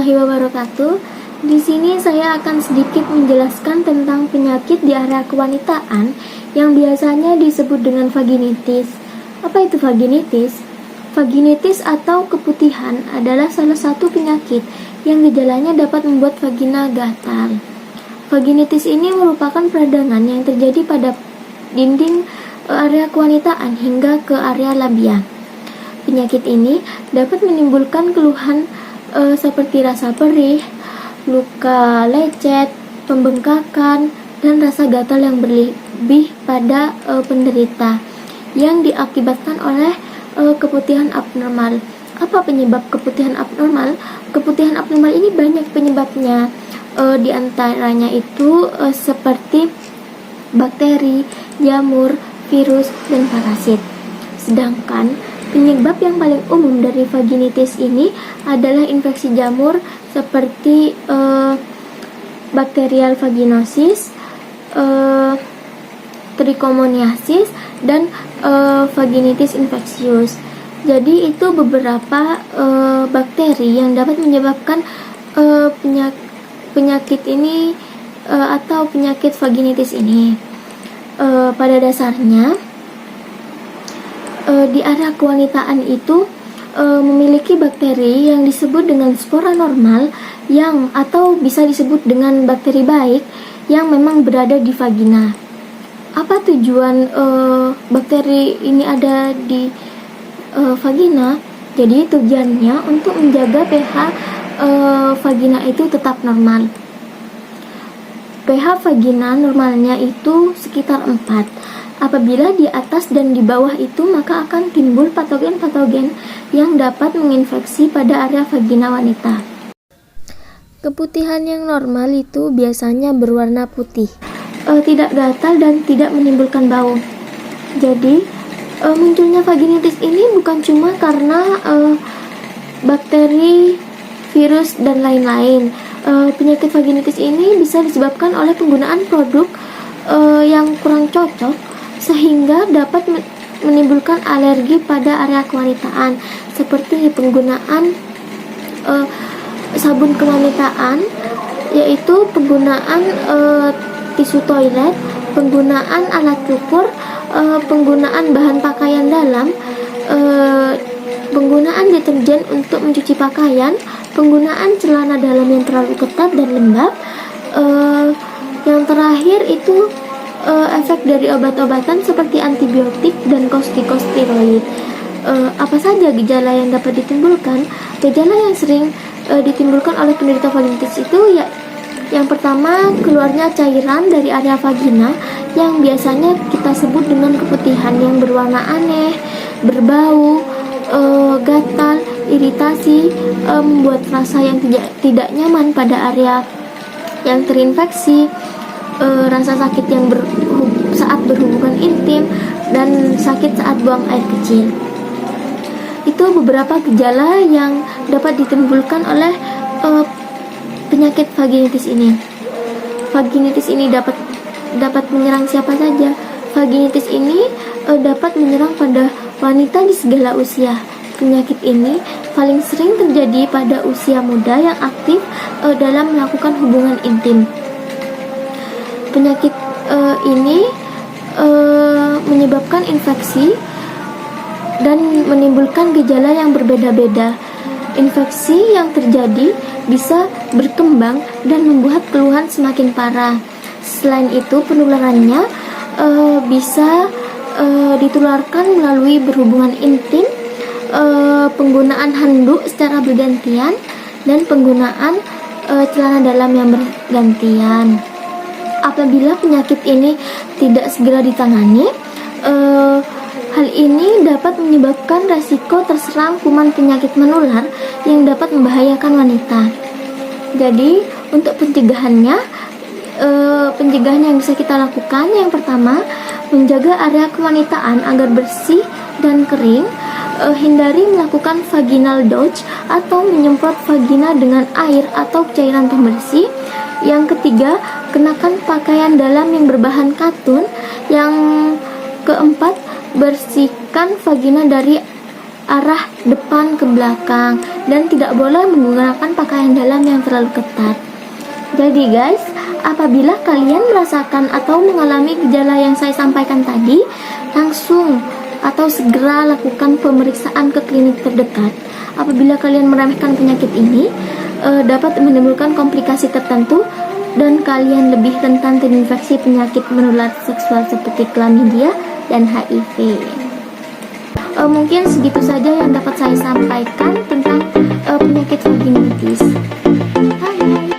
warahmatullahi wabarakatuh. Di sini saya akan sedikit menjelaskan tentang penyakit di area kewanitaan yang biasanya disebut dengan vaginitis. Apa itu vaginitis? Vaginitis atau keputihan adalah salah satu penyakit yang gejalanya dapat membuat vagina gatal. Vaginitis ini merupakan peradangan yang terjadi pada dinding area kewanitaan hingga ke area labia. Penyakit ini dapat menimbulkan keluhan seperti rasa perih, luka lecet, pembengkakan, dan rasa gatal yang berlebih pada penderita yang diakibatkan oleh keputihan abnormal. Apa penyebab keputihan abnormal? Keputihan abnormal ini banyak penyebabnya. Di antaranya itu seperti bakteri, jamur, virus, dan parasit. Sedangkan penyebab yang paling umum dari vaginitis ini adalah infeksi jamur seperti bakterial vaginosis, trichomoniasis, dan vaginitis infeksius. Jadi itu beberapa bakteri yang dapat menyebabkan penyakit ini atau penyakit vaginitis ini. Pada dasarnya di area kewanitaan itu memiliki bakteri yang disebut dengan spora normal yang atau bisa disebut dengan bakteri baik yang memang berada di vagina. Apa tujuan bakteri ini ada di vagina? Jadi tujuannya untuk menjaga pH vagina itu tetap normal. pH vagina normalnya itu sekitar 4. Apabila di atas dan di bawah itu, maka akan timbul patogen-patogen yang dapat menginfeksi pada area vagina wanita. Keputihan yang normal itu biasanya berwarna putih, tidak gatal dan tidak menimbulkan bau. Jadi, munculnya vaginitis ini bukan cuma karena bakteri, virus, dan lain-lain. Penyakit vaginitis ini bisa disebabkan oleh penggunaan produk yang kurang cocok sehingga dapat menimbulkan alergi pada area kewanitaan, seperti penggunaan sabun kewanitaan, yaitu penggunaan tisu toilet, penggunaan alat cukur, penggunaan bahan pakaian dalam, penggunaan deterjen untuk mencuci pakaian, penggunaan celana dalam yang terlalu ketat dan lembab. Yang terakhir itu efek dari obat-obatan seperti antibiotik dan kortikosteroid. Apa saja gejala yang dapat ditimbulkan? Gejala yang sering ditimbulkan oleh penderita vaginitis itu ya, yang pertama, keluarnya cairan dari area vagina yang biasanya kita sebut dengan keputihan yang berwarna aneh, berbau, gatal, iritasi, membuat rasa yang tidak nyaman pada area yang terinfeksi, rasa sakit yang saat berhubungan intim, dan sakit saat buang air kecil. Itu beberapa gejala yang dapat ditimbulkan oleh penyakit vaginitis ini. Vaginitis ini dapat menyerang siapa saja. Vaginitis ini dapat menyerang pada wanita di segala usia. Penyakit ini paling sering terjadi pada usia muda yang aktif dalam melakukan hubungan intim. Penyakit ini menyebabkan infeksi dan menimbulkan gejala yang berbeda-beda. Infeksi yang terjadi bisa berkembang dan membuat keluhan semakin parah. Selain itu, penularannya bisa ditularkan melalui berhubungan intim, penggunaan handuk secara bergantian, dan penggunaan celana dalam yang bergantian. Apabila penyakit ini tidak segera ditangani, hal ini dapat menyebabkan resiko terserang kuman penyakit menular yang dapat membahayakan wanita. Jadi, untuk pencegahan yang bisa kita lakukan, yang pertama, menjaga area kewanitaan agar bersih dan kering. Hindari melakukan vaginal douche atau menyemprot vagina dengan air atau cairan pembersih. Yang ketiga, kenakan pakaian dalam yang berbahan katun. Yang keempat, bersihkan vagina dari arah depan ke belakang, dan tidak boleh menggunakan pakaian dalam yang terlalu ketat. Jadi guys, apabila kalian merasakan atau mengalami gejala yang saya sampaikan tadi, langsung atau segera lakukan pemeriksaan ke klinik terdekat. Apabila kalian meremehkan penyakit ini, dapat menimbulkan komplikasi tertentu dan kalian lebih rentan terinfeksi penyakit menular seksual seperti chlamydia dan HIV. Mungkin segitu saja yang dapat saya sampaikan tentang penyakit vaginitis. Bye.